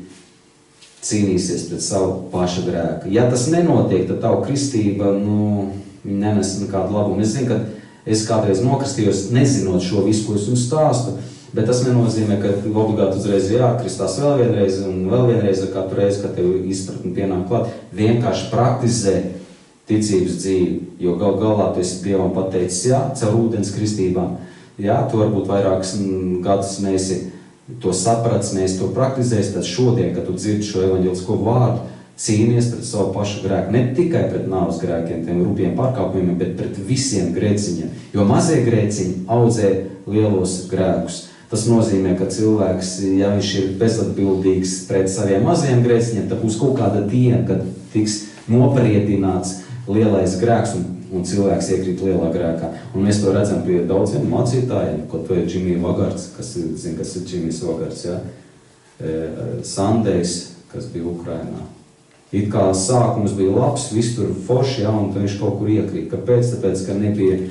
cīnīsies pret savu paša grēku. Ja tas nenotiek, tad tavu kristība, nenes nekādu labumu. Es zinu, ka es kādreiz nokristījos, nezinot šo visu, ko es jums stāstu, bet tas nenozīmē, ka obligāti uzreiz jākristās vēl vienreiz, ar katru reizi, kad tev izpratni pienāk klāt. Vienkārši praktizē ticības dzīvi, jo galā tu esi Dievam pateicis, jā, caur ūdens kristībām. Jā, tu varbūt vairākas gadus neesi to saprats, neesi to praktizējis, tad šodien, kad tu dzirdi šo evaņģelisko vārdu, cīnies pret savu pašu grēku, ne tikai pret nāves grēkiem, tiem rupjiem pārkāpumiem, bet pret visiem grēciņiem, jo mazie grēciņi audzē lielos grēkus. Tas nozīmē, ka cilvēks, ja viņš ir bezatbildīgs pret saviem maziem grēciņiem, tad būs kaut kāda diena, kad tiks noparietināts lielais grēks un cilvēks iekrīt lielā grēkā. Un mēs to redzam pie daudziem mācītājiem, ko to ir Džimijs Vagards, kas ir Džimijs Vagards, ja? Sandejs, kas bija Ukrainā. It kā sākums bija labs, viss tur forši, ja, un viņš kaut kur iekrīt. Kāpēc? Tāpēc, ka nebija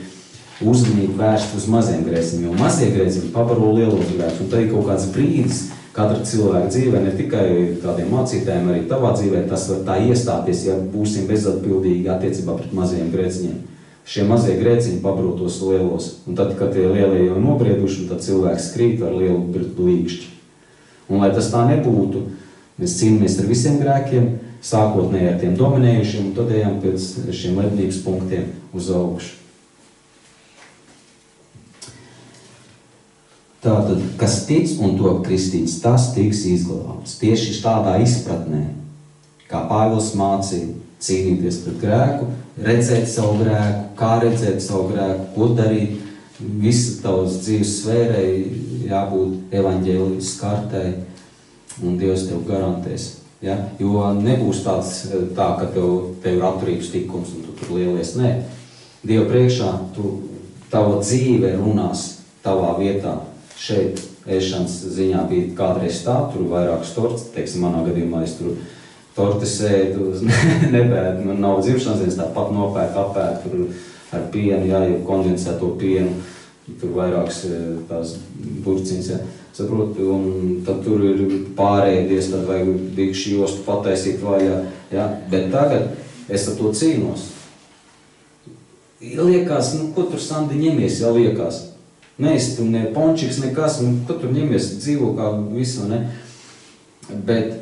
uzmanīgi vērst uz maziem grēciņiem, jo mazie grēciņi paparo lielos grēkus. Un tā ir kaut kāds brīdis katra cilvēka dzīvē, ne tikai tādiem mācītājiem, arī tavā dzīvē, tas var tā iestāties, ja būsim bezatbildīgi attiecībā pret maziem grēciņiem. šie mazie grēciņi pabrūtos lielos. Un tad, kad tie lielie jau nobrieduši, tad cilvēks krīt ar lielu blīkšķi. Un lai tas tā nebūtu, mēs cīnāmies ar visiem grēkiem, sākotnēji ar tiem dominējušiem, un tad ejam pēc šiem lepnības punktiem uz augšu. Tātad, kas tic un top kristīts, tas tiks izglābts. Tieši tādā izpratnē, kā Pāvils mācīja, cīnīties pret grēku, redzēt savu grēku, kā redzēt savu grēku, ko darīt. Visa tavas dzīves sfērai jābūt evaņģēlijas skartai, un Dievs tev garantēs. Ja? Jo nebūs tā, ka tev ir atturības tikums, un tu tur lielies. Nē, Dieva priekšā tava dzīve runās tavā vietā. Šeit ēšanas ziņā bija kādreiz tā, tur vairākas tortes, teiksim, manā gadījumā es tur tortes ēdu, nebēdu, man nav dzimšanas dienas, tāpat nopērk, apēd tur ar pienu, jā, jau kondensēto pienu, tur vairākas tās burciņas, jā, saprotu, un tad tur ir pārēdies, tad vajag dikši jostu pataisīt vaļā, jā, bet tagad es ar to cīnos. Liekas, ko tur Sandi ņemies, jā, liekas. Neesi tu ne pončiks, nekas, ko tur ņemies, dzīvo kā visu, ne? Bet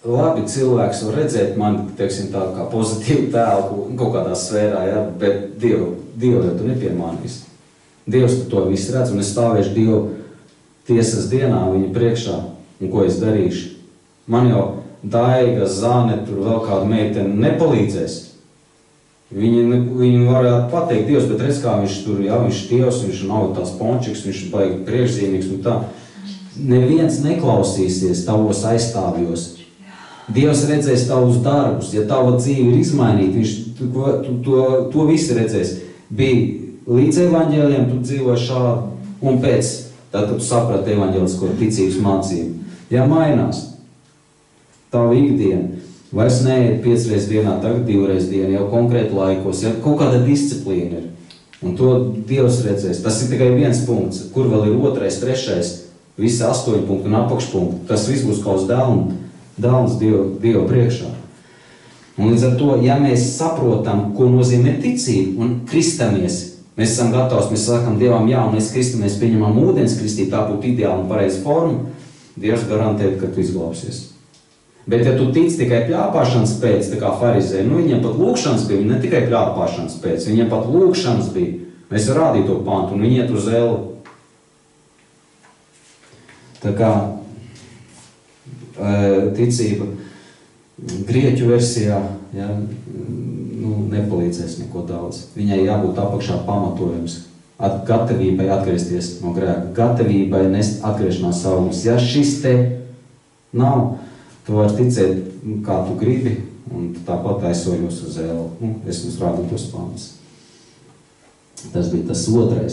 labi cilvēks var redzēt mani, teiksim tā, kā pozitīvu tēlu kaut kādā sfērā, ja? Bet Dievu jau tu nepiemānīs. Dievs tu to visu redz, un es stāvēšu Dievu tiesas dienā viņa priekšā, un ko es darīšu. Man jau Daiga, Zāne, tur vēl kāda meitene nepalīdzēs. Viņi varētu pateikt Dievs, bet redz, kā viņš tur, jā, viņš Dievs, viņš nav tās pončiks, viņš baigi priekšzīmīgs un tā. Neviens neklausīsies tavos aizstāvjos. Dievs redzēs tavus darbus, ja tava dzīve ir izmainīta, viņš to visi redzēs. Bija līdz evaņģēliem, tu dzīvoji šādi, un pēc, tad, kad tu saprati evaņģēlisko ticības mācību. Ja mainās tava ikdiena, vairs neēd 5 reizes dienā, tagad 2 reizes dienā, jau konkrēti laikos, ja kaut kāda disciplīna ir. Un to Dievs redzēs. Tas ir tikai viens punkts, kur vēl ir 2., 3., visi 8 punkti un apakšpunkti. Tas viss būs kaut dēlns Dieva priekšā. Un līdz ar to, ja mēs saprotam, ko nozīmē ticība un kristamies, mēs esam gatavs, mēs sakam Dievam, jā, un mēs kristamies, pieņemam ūdens kristību, tā būtu ideāla un pareiza forma, Dievs garantē, ka tu izglābsies. Bet, ja tu tic tikai pļāpāšanas pēc, tā kā farizē, viņiem pat lūkšanas bija, ne tikai pļāpāšanas pēc, viņiem pat lūkšanas bija. Mēs rādīju to pantu, un viņi iet uz eli. Tā kā ticība grieķu versijā, ja, nepalīdzēs neko daudz. Viņai jābūt apakšā pamatojums. Gatavībai atgriezties no grēka, gatavībai nest atgriešanās augļus. Ja šis te nav, tu vari ticēt, kā tu gribi, un tāpat aizsojos uz eli. Es jums rādīju tos pantus. Tas bija tas 2.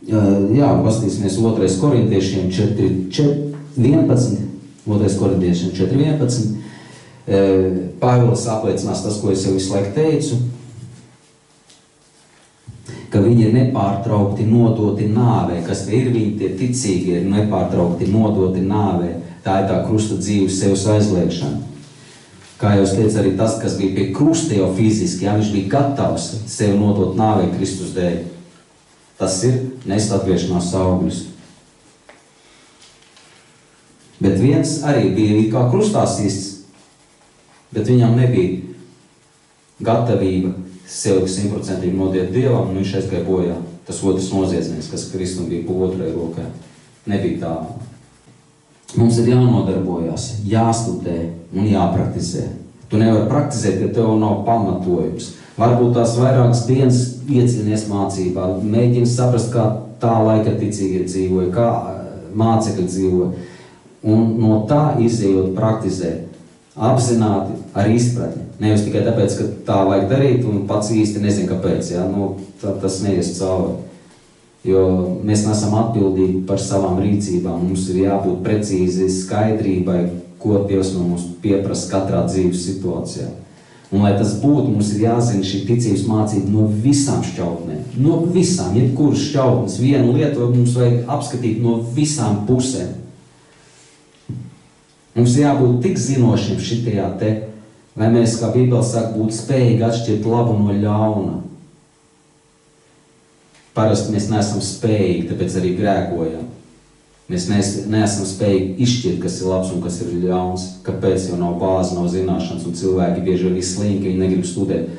Jā, pastīsimies 2. korintiešiem 4.11. 2. korintiešiem 4.11. Pāvils apliecinās tas, ko es jau visu laiku teicu, ka viņi ir nepārtraukti nodoti nāvē, kas ir viņi, tie ticīgie, ir nepārtraukti nodoti nāvē. Tā ir tā krusta dzīves sevs aizliekšana. Kā jau es teicu, arī tas, kas bija pie krusta jau fiziski, ja viņš bija gatavs sevi nodot nāvē Kristus dēļ. Tas ir nest atgriešanās augļus. Bet viens arī bija kā krustā sists, bet viņam nebija gatavība sevi 100% nodiet Dievam, un viņš aizgāja bojā. Tas otrs noziedznieks, kas Kristum bija pa 2. rokā. Nebija tā. Mums ir jānodarbojās, jāstudē un jāpraktizē. Tu nevari praktizēt, ja tev nav pamatojums. Varbūt tās vairākas dienas iecinies mācībā, mēģini saprast, kā tā laika ticīgie dzīvoja, kā mācekļi dzīvoja. Un no tā izējot praktizēt, apzināti ar izpratni. Nevis tikai tāpēc, ka tā vajag darīt un pats īsti nezinu, kāpēc. Ja? Tas neies cauri. Jo mēs nesam atbildīgi par savām rīcībām. Mums ir jābūt precīzi skaidrībai, ko Dievs no mums pieprasa katrā dzīves situācijā. Un lai tas būtu, mums ir jāzina šī ticības mācība no visām šķautnēm. No visām, jebkuras šķautnes. Vienu lietu mums vajag apskatīt no visām pusēm. Mums jābūt tik zinošiem šitajā te Vai mēs, kā Bībele saka, būtu spējīgi atšķirt labu no ļauna? Parasti mēs neesam spējīgi, tāpēc arī grēkojam. Mēs neesam spējīgi izšķirt, kas ir labs un kas ir ļauns. Kāpēc? Jo nav bāze, nav zināšanas, un cilvēki bieži vien slinki, viņi negrib studēt.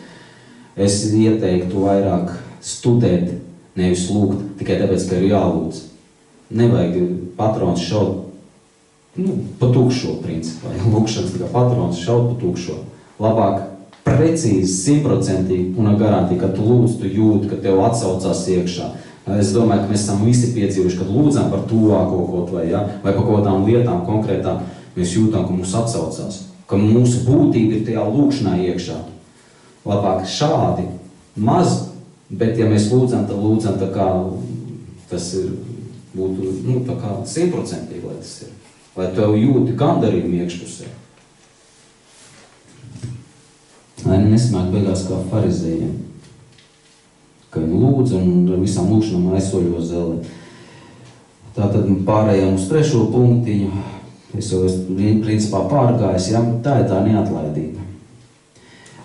Es ieteiktu vairāk studēt, nevis lūgt, tikai tāpēc, ka ir jālūdz. Nevajag patrons šaut pa tukšo principā. Lūkšanas kā patrons šaut pa tukšo. Labāk precīzi, 100% un ar garantiju, ka tu lūdz, tu jūti, ka tev atsaucās iekšā. Es domāju, ka mēs esam visi piedzīvojuši, kad lūdzam par tuvāko kaut vai, ja? Vai par kaut kādām lietām konkrētām, mēs jūtam, ka mums atsaucās. Ka mūsu būtība ir tajā lūkšanā iekšā. Labāk šādi, maz, bet ja mēs lūdzam, tad lūdzam tā kā tas ir, būtu, tā kā 100%, lai tas ir. Lai tev jūti gandarījumu iekšpusē. Lai nesanāk beigās kā farizējiem, ka viņi lūdz un ar visām lūkšanām aizsoļo zeli. Tātad pārējām uz 3. punktiņu, es jau principā pārgājis, ja? Tā ir tā neatlaidība.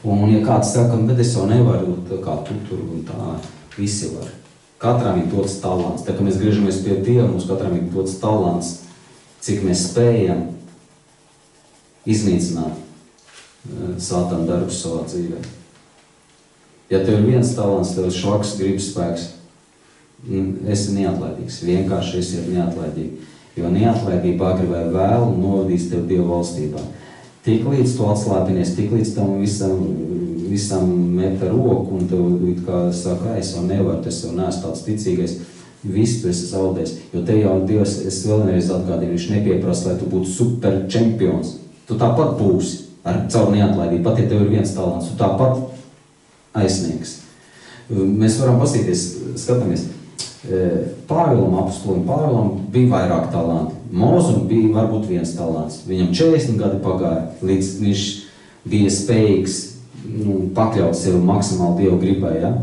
Un ja kāds saka, bet es jau nevaru, tā kā tu tur un tā, visi var. Katram ir dots talants. Tā kā mēs griežamies pie Dieva, mums katram ir dots talants, cik mēs spējam iznīcināt Sātana darbus savā dzīvē. Ja tev ir viens talants, tev ir švaks, gribspēks, esi neatlaidīgs. Vienkārši esi neatlaidīgi. Jo neatlaidība agri vai vēlu novadīs tev Dieva valstībā. Tik līdz tu atslāpinies, tik līdz tam visam met ar roku, un tev kā saka, es jau nevaru, es jau neesmu tāds ticīgais. Viss tu esi zaudējis, jo te jau Dievs, es vēlreiz atgādinu, viņš nepieprasa, lai tu būtu super čempions. Tu tāpat būsi caur neatlaidību, pat ja tev ir viens talants, tu tāpat aizsniegs. Mēs varam pasīties, skatāmies, Pāvilam, apostolim Pāvilam bija vairāk talanti. Mozum bija varbūt viens talants. Viņam 40 gadi pagāja, līdz viņš bija spējīgs pakļaut sevi maksimāli Dievu gribai, ja?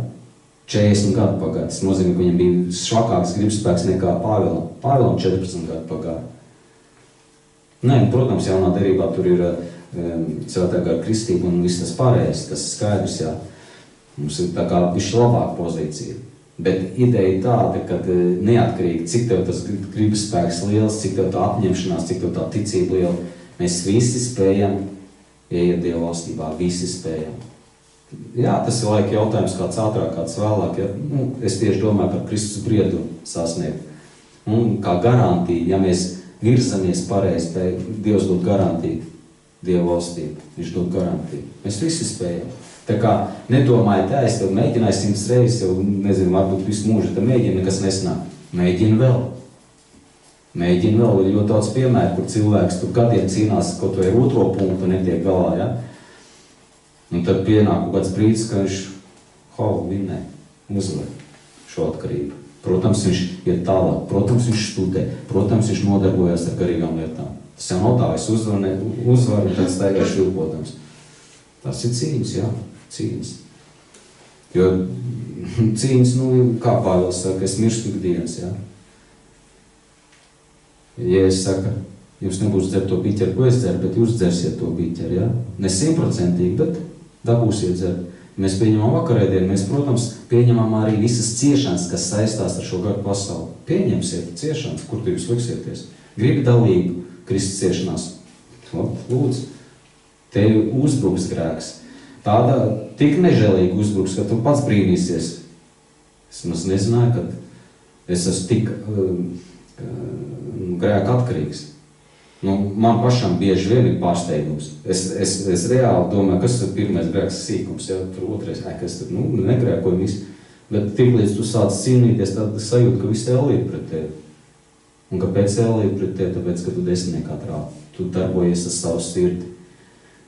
40 gadu pagāja. Tas nozīmē, ka viņam bija švakāks gribspēks nekā Pāvilam. Pāvilam 14 gadu pagāja. Nē, protams, jaunā derībā tur ir svētā gara kristība un viss tas pārējais, tas skaidrs, jā. Mums ir tā kā bišķi labāka pozīcija. Bet ideja tāda, ka neatkarīgi, cik tev tas gribspēks liels, cik tev tā apņemšanās, cik tev tā ticība liela, mēs visi spējam ieiet Dieva valstībā, visi spējam. Jā, tas ir laika jautājums, kāds ātrāk, kāds vēlāk. Ja? Es tieši domāju par Kristus briedumu sasniegt. Un kā garantija, ja mēs virzamies pareizi, tad Dievs dod garantiju Dieva valstību. Viņš dod garantiju. Mēs visi spējam. Tā kā nedomājiet, es tev mēģināju 100 reizes, jau nezinu, varbūt visu mūžu, tad mēģina, nekas nesnāk. Mēģina vēl. Mēģina vēl, ir ļoti daudz piemēru, kur cilvēks tur gadiem cīnās, kaut vai ar otro punktu netiek galā, ja? Un tad pienāk kaut kāds brīdis, ka viņš vinnē, uzvar šo atkarību. Protams, viņš iet tālāk, protams, viņš studē, protams, viņš nodarbojas ar garīgām lietām. Tas jau nav tā, es uzvaru un tad staigāšu vilpotams. Tas ir cīņas, jā, cīņas. Jo cīņas, kā Pāvils saka, es mirstu ikdienas, jā. Ja es saku, jūs nebūs dzert to biķeri, ko es dzeru, bet jūs dzersiet to biķeri, jā. Ne 100%, bet dabūsiet dzert. Mēs pieņemam vakarēdienu, mēs, protams, pieņemam arī visas ciešanas, kas saistās ar šo garu pasauli. Pieņemsiet ciešanas, kur tu jūs liksieties. Gribi dalību Kristus ciešanās. Lūdzu, tevi uzbruks grēks. Tāda tik nežēlīga uzbruks, ka tu pats brīnīsies. Es maz nezināju, ka es esmu tik grēka atkarīgs. Man pašam bieži vien ir pārsteigums. Es reāli domāju, kas ir pirmais grēks sīkums, ja tur otrais, kas tur, negrēkoju visu. Bet tiklīdz tu sāc cīnīties, tad sajūta, ka viss ēlī ir pret tevi. Un kāpēc ēlī ir pret tevi? Tāpēc, ka tu desmitniekā trāpi. Tu darbojies ar savu sirdi.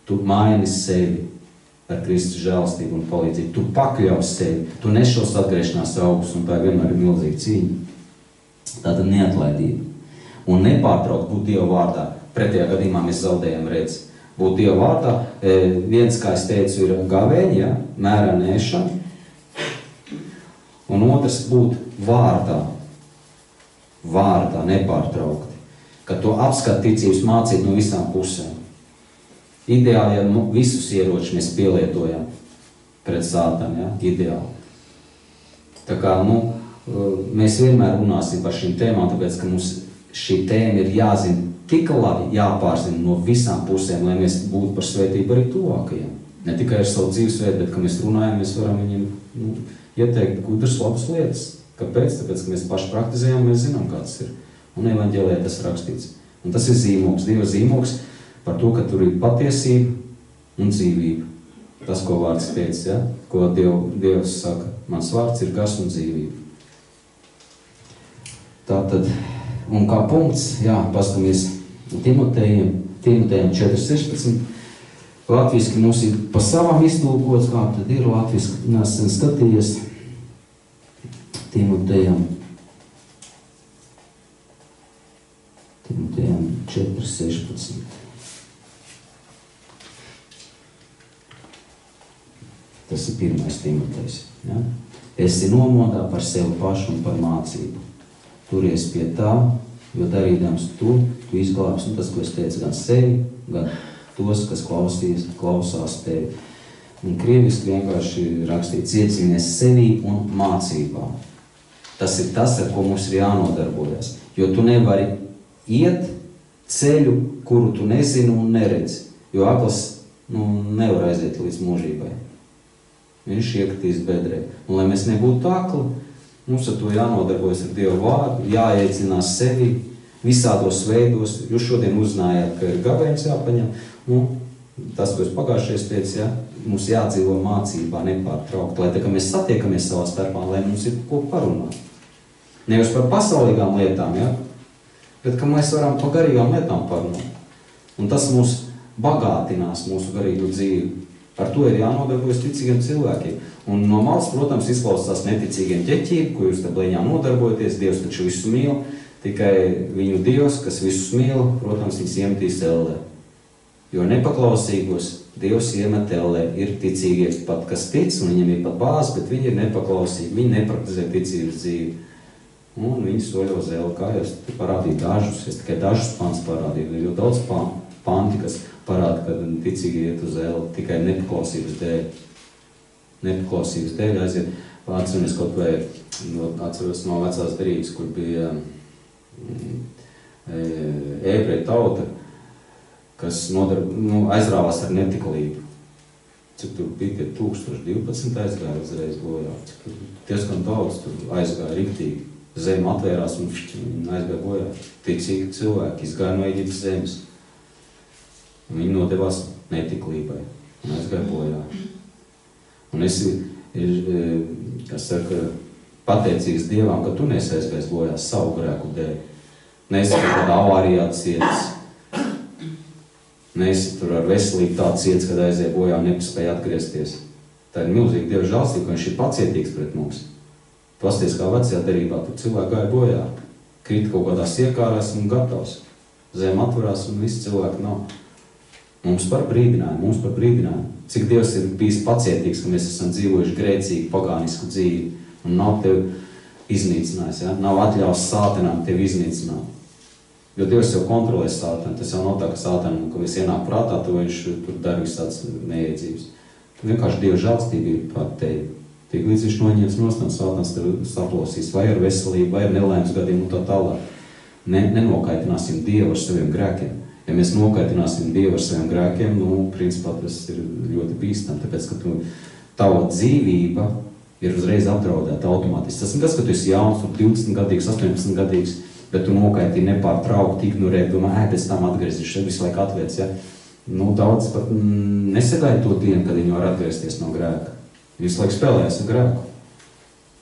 Tu maini sevi ar Kristus žēlastību un palīdzību. Tu pakļauj sevi. Tu nešos atgriešanās augus, un tā vienmēr ir milzīga cīņa. Tāda neatlaidība. Un nepārtraukt būt Dieva vārdā. Pretējā gadījumā mēs zaudējam redzi. Būt Dieva vārdā, viens, kā es teicu, ir gavēņi, ja? Mērā nēšana. Un otrs būt vārdā. Vārdā, nepārtraukti. Kad tu apskat ticības mācību no visām pusēm. Ideāli, ja visus ieročus mēs pielietojam pret Sātanu, ja? Ideāli. Tā kā, mēs vienmēr runāsim par šīm tēmām, tāpēc, ka mums šī tēma ir jāzina tik labi, jāpārzina no visām pusēm, lai mēs būtu par svētību arī tuvākajiem. Ne tikai ar savu dzīvesveidu, bet, ka mēs runājam, mēs varam viņiem ieteikt gudras, labas lietas. Kāpēc? Tāpēc, ka mēs paši praktizējam, mēs zinām, kā tas ir. Un evaņģēlijā tas rakstīts. Un tas ir zīmogs, Dieva zīmogs par to, ka tur ir patiesība un dzīvība. Tas, ko vārds teica, ja? Ko Dievs saka, mans vārds ir gars un dzīvība. Tātad, un kā punkts, pastamies Timotejam 4.16. Latviski mums ir pa savām iztulkots, kā tad ir latviski, nesen skatījies Timotejam 4.16. Tas ir pirmais Timotejs. Ja? Esi nomodā par sevi pašu un par mācību. Turies pie tā, jo darīdams tu izglābsi, tas, ko es teicu, gan sevi, gan tos, kas klausās tevi. Un krieviski vienkārši rakstīts, iecīnies sevi un mācībā. Tas ir tas, ar ko mums ir jānodarbojas. Jo tu nevari iet ceļu, kuru tu nezini un neredzi. Jo akls nevar aiziet līdz mūžībai. Viņš iekritīs bedrē. Un lai mēs nebūtu akli, mums ar to jānodarbojas ar Dievu vārdu, jāiecinās sevi visādos veidos. Jūs šodien uzzinājāt, ka ir gabējums jāpaņem. Tas, ko es pagājušajais teicu, mums jādzīvo mācībā nepārtraukt, lai tā, ka mēs satiekamies savā starpā, lai mums ir ko parunāt. Nevis par pasaulīgām lietām, bet ka mēs varam par garīgām lietām parunāt. Un tas mūs bagātinās mūsu garīgu dzīvi. Ar to ir jānodarbojas ticīgiem cilvēkiem. Un no malas, protams, izklausās neticīgiem ķeķiem, ko jūs te blēņā nodarbojaties. Dievs taču visu mīl, tikai viņu Dievs, kas visus mīl, protams, viņus iemetīs ellē. Jo nepaklausīgos Dievs iemet ellē. Ir ticīgie pat, kas tic, un viņiem ir pat bāze, bet viņi ir nepaklausīgi. Viņi nepraktizē ticības dzīvi. Un viņi soļo uz ellē. Kā jūs te parādīju dažus? Es tikai dažus pants parādīju. Jo daudz panti, kas parāda, ka ticīgi iet uz ellē tikai nepaklausības dēļ. Nepaklausības dēļ aiziet. Atceros kaut vai atceros no vecās derības, kur bija ebreju tauta, kas aizrāvās ar netiklību. Cik tur bija 1012 aizgāja uzreiz bojā. Diezgan daudz tur aizgāja riktīgi. Zeme atvērās un viņi aizgāja bojā. Ticīgi cilvēki izgāja no Eģiptes zemes. Viņi nodevās netiklībai un aizgāja bojā. Un es pateicīgs Dievam, ka tu nesi aizgājis bojā savu grēku dēļ. Nesi tur kādā avārijā ciets. Nesi tur ar veselību tā ciets, kad aiziet bojā un nepaspēja atgriezties. Tā ir milzīgi Dieva žēlstība, ka viņš ir pacietīgs pret mums. Pasties, kā vecajā derībā, tur cilvēki gāja bojā. Krīt kaut kādās iekārās un gatavs. Zem atvarās un visi cilvēki nav. Mums par brīdinājumu. Cik Dievs ir bijis pacietīgs, ka mēs esam dzīvojuši grēcīgu, pagānisku dzīvi un nav tevi iznīcinājis, Nav atļaus Sātanam tevi iznīcināt. Jo Dievs jau kontrolē Sātanu. Tas jau nav tā, ka Sātanam, ka viss ienāk prātā, to viņš tur dara visāds neiedzības. Vienkārši Dieva žēlstība ir par tevi. Tik līdz viņš noņems nostāns, Sātans tev saplosīs, vai ar veselību, vai ar nelaimes gadījumu un tā tālāk. Nenokaitināsim Dievu ar saviem grēkiem. Ja mēs nokaitināsim Dievu ar saviem grēkiem, principā tas ir ļoti bīstami, tāpēc, ka tava dzīvība ir uzreiz apdraudēta automātiski. Tas ir tas, ka tu esi jauns, 20 gadīgs, 18 gadīgs, bet tu nokaitini nepārtraukti, ignorē, domā, pēc tam atgriezīšu, visu laiku atliec, Daudz pat nesagaida to dienu, kad viņi var atgriezties no grēka. Visu laiku spēlējas ar grēku.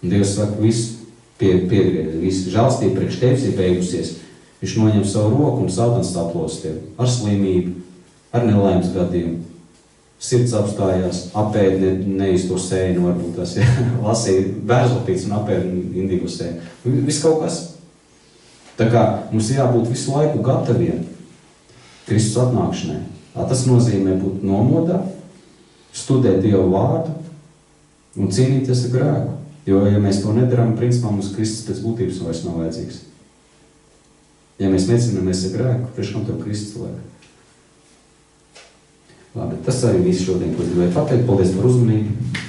Un Dievs saka, visu piegriez, visu žēlstība priekš tevis ir beigusies. Viņš noņem savu roku un Sātans saplos tevi ar slimību, ar nelaimes gadījumu. Sirds apstājās, apēd neizto sēju, varbūt tas, lasīja bērzlapīts un apēd indigo sēju. Viss kaut kas. Tā kā mums jābūt visu laiku gataviem Kristus atnākšanai. Tas nozīmē būt nomodā, studēt Dievu vārdu un cīnīties ar grēku. Jo, ja mēs to nedarām, principā mums Kristus pēc būtības vairs nav vajadzīgs. Ja mēs necīnāmies ar grēku, priekš kam tev Kristus vajag? Labi, tas arī viss šodien, ko es gribēju pateikt. Paldies par uzmanību.